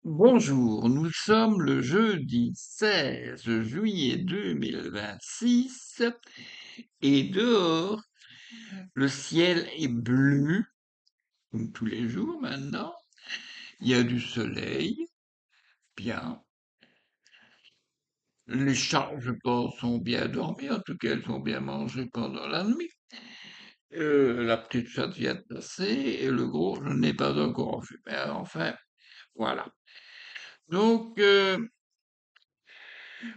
Bonjour, nous sommes le jeudi 16 juillet 2026 et dehors, le ciel est bleu, comme tous les jours maintenant. Il y a du soleil, bien. Les chats, je pense, sont bien dormis, en tout cas, elles ont bien mangé pendant la nuit. La petite chatte vient de passer et le gros, je n'ai pas encore vu. Mais enfin, voilà. Donc,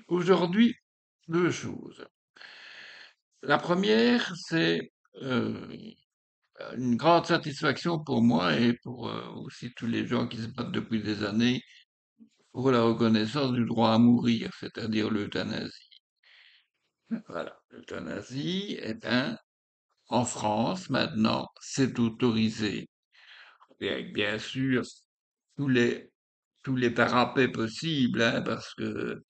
aujourd'hui, deux choses. La première, c'est une grande satisfaction pour moi et pour aussi tous les gens qui se battent depuis des années pour la reconnaissance du droit à mourir, c'est-à-dire l'euthanasie. Voilà, l'euthanasie, eh bien, en France, maintenant, c'est autorisé. Et avec, bien sûr, tous les, tous les parapets possibles, hein, parce que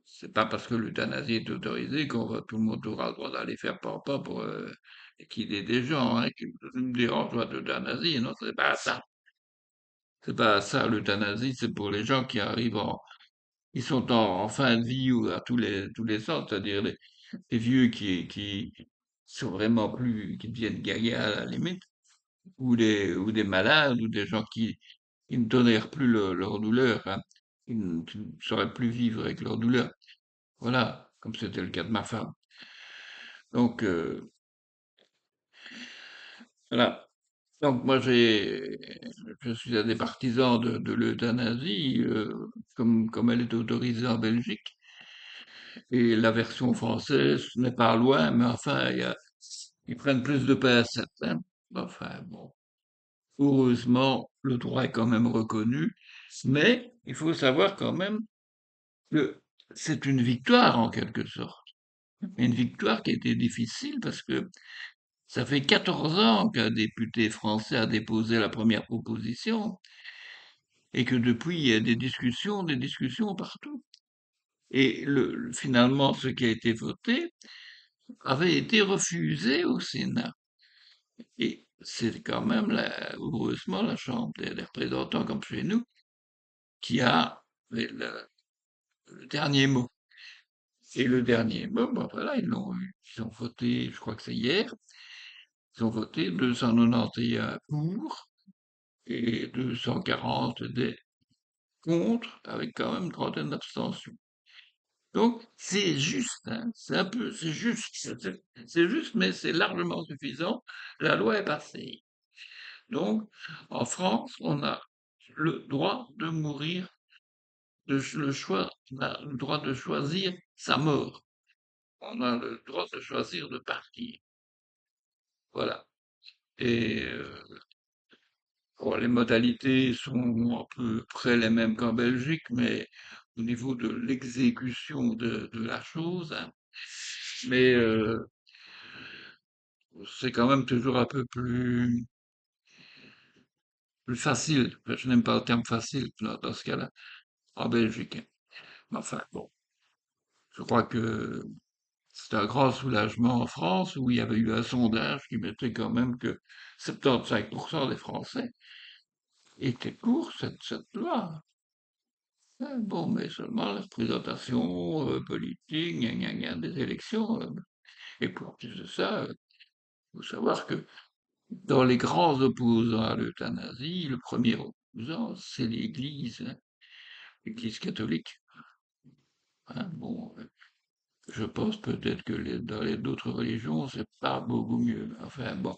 c'est pas parce que l'euthanasie est autorisée qu'on va, tout le monde aura le droit d'aller faire papa pour liquider des gens, hein, qui me dérange pas d'euthanasie, non, c'est pas ça. C'est pas ça, l'euthanasie, c'est pour les gens qui arrivent ils sont en fin de vie ou à tous les sens, c'est-à-dire les vieux qui sont vraiment plus, qui deviennent gaga à la limite, ou des malades, ou des gens qui ne tolèrent plus leur douleur, hein, qui ne sauraient plus vivre avec leur douleur. Voilà, comme c'était le cas de ma femme. Donc, voilà. Donc, je suis un des partisans de l'euthanasie, comme elle est autorisée en Belgique. Et la version française n'est pas loin, mais enfin, ils prennent plus de pincettes, hein. Enfin, bon. Heureusement, le droit est quand même reconnu. Mais il faut savoir quand même que c'est une victoire en quelque sorte. Une victoire qui a été difficile parce que ça fait 14 ans qu'un député français a déposé la première proposition et que depuis, il y a des discussions partout. Et finalement, ce qui a été voté avait été refusé au Sénat. Et c'est quand même, heureusement, la Chambre des représentants, comme chez nous, qui a le dernier mot. Et le dernier mot, ben voilà, ils ont voté, je crois que c'est hier, ils ont voté 291 pour et 240 des contre, avec quand même une trentaine d'abstentions. Donc, c'est juste, hein, c'est un peu, c'est juste, c'est juste, mais c'est largement suffisant. La loi est passée. Donc, en France, on a le droit de mourir, le choix, on a le droit de choisir sa mort. On a le droit de choisir de partir. Voilà. Et bon, les modalités sont à peu près les mêmes qu'en Belgique, mais au niveau de l'exécution de la chose, hein, mais c'est quand même toujours un peu plus facile. Enfin, je n'aime pas le terme facile dans ce cas-là, en Belgique, hein. Mais enfin, bon, je crois que c'est un grand soulagement en France où il y avait eu un sondage qui mettait quand même que 75% des Français étaient pour cette loi. Bon, mais seulement la représentation politique, gna gna gna, des élections. Et pour en plus de ça, il faut savoir que dans les grands opposants à l'euthanasie, le premier opposant, c'est l'Église, hein, l'Église catholique, hein. Bon, je pense peut-être que dans les d'autres religions, c'est pas beaucoup mieux. Enfin bon,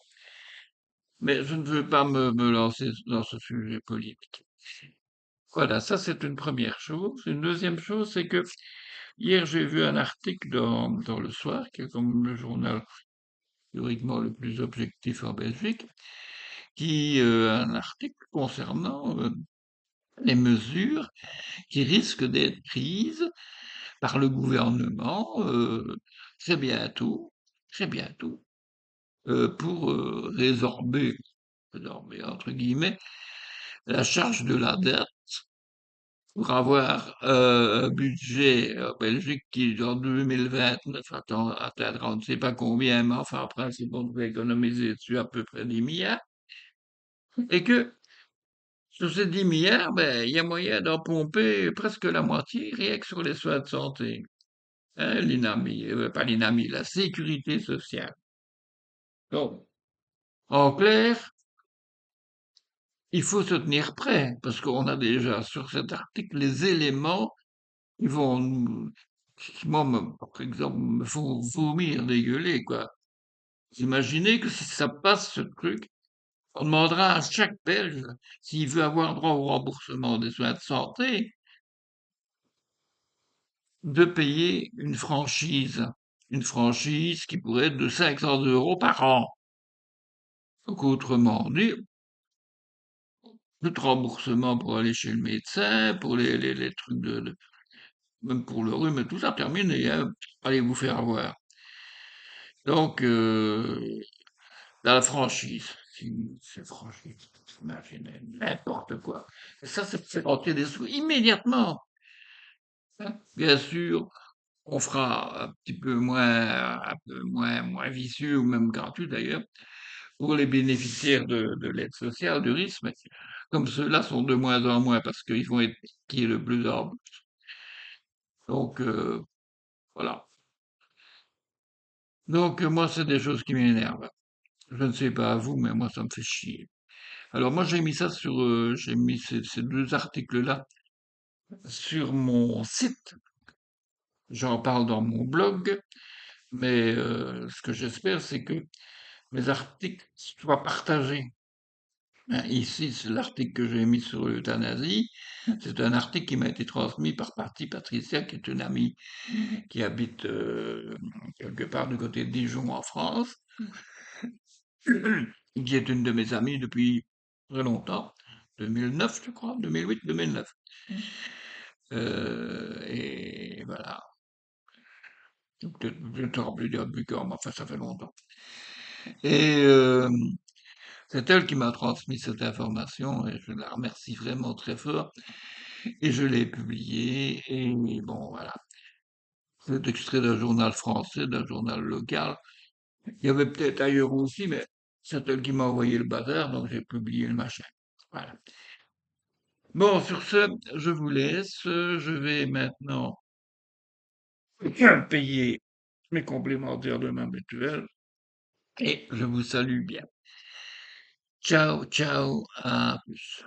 mais je ne veux pas me lancer dans ce sujet politique. Voilà, ça c'est une première chose. Une deuxième chose, c'est que hier j'ai vu un article dans Le Soir, qui est comme le journal théoriquement le plus objectif en Belgique, un article concernant les mesures qui risquent d'être prises par le gouvernement très bientôt, très bientôt, pour résorber entre guillemets la charge de la dette pour avoir un budget en Belgique qui, en 2029, atteindra on ne sait pas combien, mais enfin, en principe, on devrait économiser dessus à peu près 10 milliards, et que Sur ces 10 milliards, ben, il y a moyen d'en pomper presque la moitié rien que sur les soins de santé, hein, l'INAMI, pas l'INAMI, la sécurité sociale. Donc, en clair, il faut se tenir prêt parce qu'on a déjà sur cet article les éléments qui vont nous qui moi, par exemple, me font vomir, dégueuler, quoi. Vous imaginez que si ça passe ce truc, on demandera à chaque Belge s'il veut avoir droit au remboursement des soins de santé, de payer une franchise qui pourrait être de 500 € par an. Donc, autrement dit, plus de remboursement pour aller chez le médecin, pour les trucs même pour le rhume et tout ça, terminé, hein. Allez vous faire avoir. Donc, la franchise, c'est franchise, imaginez, n'importe quoi. Et ça fait rentrer des sous immédiatement, hein. Bien sûr, on fera un peu moins vicieux ou même gratuit d'ailleurs, pour les bénéficiaires de l'aide sociale, du RISM. Comme ceux-là sont de moins en moins parce qu'ils vont être piqués de plus en plus. Donc, voilà. Donc, moi, c'est des choses qui m'énervent. Je ne sais pas à vous, mais moi, ça me fait chier. Alors, moi, j'ai mis ces deux articles-là sur mon site. J'en parle dans mon blog, mais ce que j'espère, c'est que mes articles soient partagés. Hein, ici, c'est l'article que j'ai mis sur l'euthanasie. C'est un article qui m'a été transmis par Patty Patricia, qui est une amie qui habite quelque part du côté de Dijon en France, qui est une de mes amies depuis très longtemps, 2009 je crois, 2008, 2009. Et voilà, peut-être plus depuis quand, mais enfin ça fait longtemps. Et c'est elle qui m'a transmis cette information et je la remercie vraiment très fort. Et je l'ai publié et bon voilà, c'est extrait d'un journal français, d'un journal local. Il y avait peut-être ailleurs aussi, mais c'est elle qui m'a envoyé le bazar, donc j'ai publié le machin. Voilà. Bon, sur ce, je vous laisse. Je vais maintenant payer mes complémentaires de ma mutuelle et je vous salue bien. Ciao, ciao, à plus.